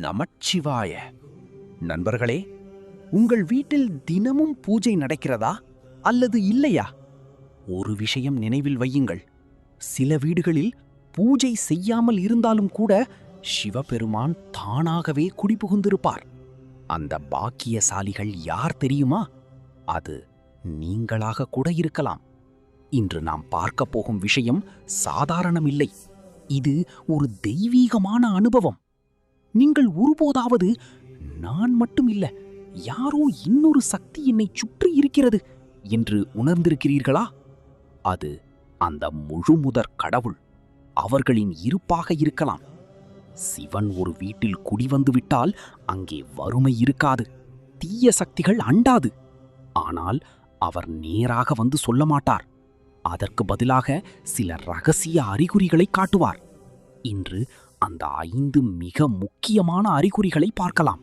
நமச்சிவாய. நண்பர்களே, உங்கள் வீட்டில் தினமும் பூஜை நடக்கிறதா அல்லது இல்லையா? ஒரு விஷயம் நினைவில் வையுங்கள். சில வீடுகளில் பூஜை செய்யாமல் இருந்தாலும் கூட சிவபெருமான் தானாகவே குடிபுகுந்திருப்பார். அந்த பாக்கியசாலிகள் யார் தெரியுமா? அது நீங்களாக கூட இருக்கலாம். இன்று நாம் பார்க்க போகும் விஷயம் சாதாரணமில்லை. இது ஒரு தெய்வீகமான அனுபவம். நீங்கள் ஒருபோதாவது நான் மட்டும் இல்ல, யாரோ இன்னொரு சக்தி என்னை சுற்றி இருக்கிறது என்று உணர்ந்திருக்கிறீர்களா? அது அந்த முழுமுதற் கடவுள், அவர்களின் இருப்பாக இருக்கலாம். சிவன் ஒரு வீட்டில் குடிவந்து விட்டால் அங்கே வறுமை இருக்காது, தீய சக்திகள் அண்டாது. ஆனால் அவர் நேராக வந்து சொல்ல மாட்டார். அதற்கு பதிலாக சில ரகசிய அறிகுறிகளை காட்டுவார். இன்று அந்த 5 மிக முக்கியமான அறிகுறிகளை பார்க்கலாம்.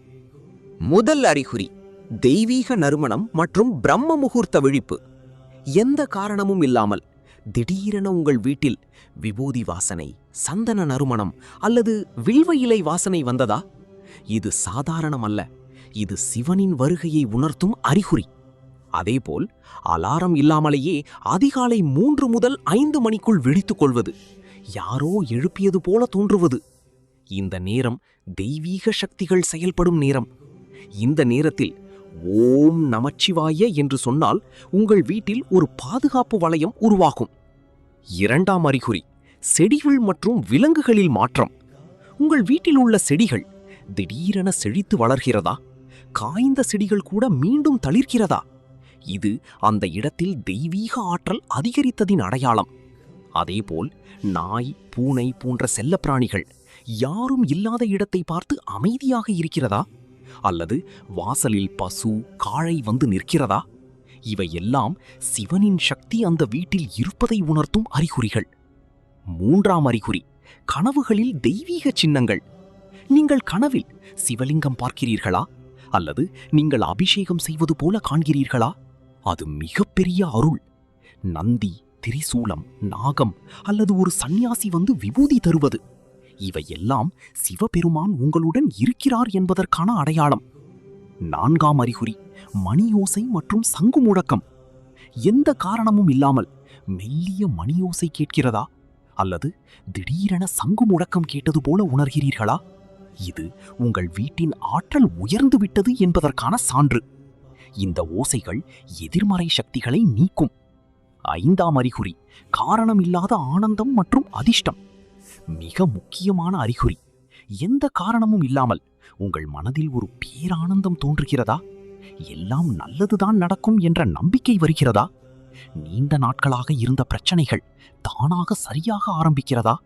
முதல் அறிகுறி, தெய்வீக நறுமணம் மற்றும் பிரம்ம முகூர்த்த விழிப்பு. எந்த காரணமும் இல்லாமல் திடீரென உங்கள் வீட்டில் விபூதி வாசனை, சந்தன நறுமணம் அல்லது வில்வ இலை வாசனை வந்ததா? இது சாதாரணமல்ல, இது சிவனின் வருகையை உணர்த்தும் அறிகுறி. அதேபோல் அலாரம் இல்லாமலேயே அதிகாலை 3 முதல் 5 மணிக்குள் விழித்துக் கொள்வது, யாரோ எழுப்பியது போல தோன்றுவது. இந்த நேரம் தெய்வீக சக்திகள் செயல்படும் நேரம். இந்த நேரத்தில் ஓம் நமச்சிவாய என்று சொன்னால் உங்கள் வீட்டில் ஒரு பாதுகாப்பு வளையம் உருவாகும். இரண்டாம் அறிகுறி, செடிகள் மற்றும் விலங்குகளில் மாற்றம். உங்கள் வீட்டில் உள்ள செடிகள் திடீரென செழித்து வளர்கிறதா? காய்ந்த செடிகள் கூட மீண்டும் தளிர்கிறதா? இது அந்த இடத்தில் தெய்வீக ஆற்றல் அதிகரித்ததின் அடையாளம். அதேபோல் நாய், பூனை போன்ற செல்லப்பிராணிகள் யாரும் இல்லாத இடத்தை பார்த்து அமைதியாக இருக்கிறதா? அல்லது வாசலில் பசு, காளை வந்து நிற்கிறதா? இவையெல்லாம் சிவனின் சக்தி அந்த வீட்டில் இருப்பதை உணர்த்தும் அறிகுறிகள். மூன்றாம் அறிகுறி, கனவுகளில் தெய்வீக சின்னங்கள். நீங்கள் கனவில் சிவலிங்கம் பார்க்கிறீர்களா? அல்லது நீங்கள் அபிஷேகம் செய்வது போல காண்கிறீர்களா? அது மிகப்பெரிய அருள். நந்தி, திரிசூலம், நாகம் அல்லது ஒரு சந்நியாசி வந்து விபூதி தருவது, இவையெல்லாம் சிவபெருமான் உங்களுடன் இருக்கிறார் என்பதற்கான அடையாளம். நான்காம் அறிகுறி, மணியோசை மற்றும் சங்கு முழக்கம். எந்த காரணமும் இல்லாமல் மெல்லிய மணியோசை கேட்கிறதா? அல்லது திடீரென சங்கு முழக்கம் கேட்டது போல உணர்கிறீர்களா? இது உங்கள் வீட்டின் ஆற்றல் உயர்ந்து விட்டது என்பதற்கான சான்று. இந்த ஓசைகள் எதிர்மறை சக்திகளை நீக்கும். ஐந்தாம் அறிகுறி, காரணமில்லாத ஆனந்தம் மற்றும் அதிர்ஷ்டம். மிக முக்கியமான அறிகுறி, எந்த காரணமும் இல்லாமல் உங்கள் மனதில் ஒரு பேரானந்தம் தோன்றுகிறதா? எல்லாம் நல்லதுதான் நடக்கும் என்ற நம்பிக்கை வருகிறதா? நீண்ட நாட்களாக இருந்த பிரச்சனைகள் தானாக சரியாக ஆரம்பிக்கிறதா?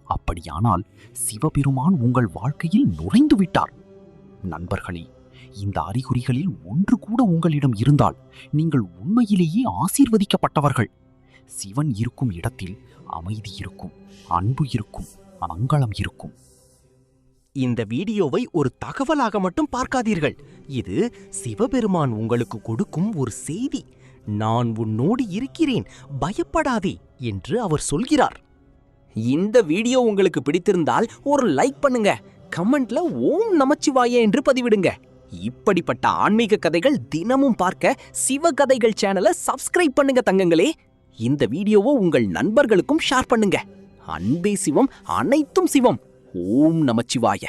அப்படியானால் சிவபெருமான் உங்கள் வாழ்க்கையில் நுழைந்து விட்டார். நண்பர்களே, இந்த அறிகுறிகளில் ஒன்று கூட உங்களிடம் இருந்தால் நீங்கள் உண்மையிலேயே ஆசீர்வதிக்கப்பட்டவர்கள். சிவன் இருக்கும் இடத்தில் அமைதி இருக்கும், அன்பு இருக்கும், மங்களம் இருக்கும். இந்த வீடியோவை ஒரு தகவலாக மட்டும் பார்க்காதீர்கள். இது சிவபெருமான் உங்களுக்கு கொடுக்கும் ஒரு செய்தி. நான் உன்னோடு இருக்கிறேன், பயப்படாதே என்று அவர் சொல்கிறார். இந்த வீடியோ உங்களுக்கு பிடித்திருந்தால் ஒரு லைக் பண்ணுங்க, கமெண்ட்ல ஓம் நமச்சிவாய என்று பதிவிடுங்க. இப்படிப்பட்ட ஆன்மீக கதைகள் தினமும் பார்க்க சிவகதைகள் சேனலை சப்ஸ்கிரைப் பண்ணுங்க தங்கங்களே. இந்த வீடியோவை உங்கள் நண்பர்களுக்கும் ஷேர் பண்ணுங்க. அன்பே சிவம், அனைத்தும் சிவம். ஓம் நமச்சிவாய.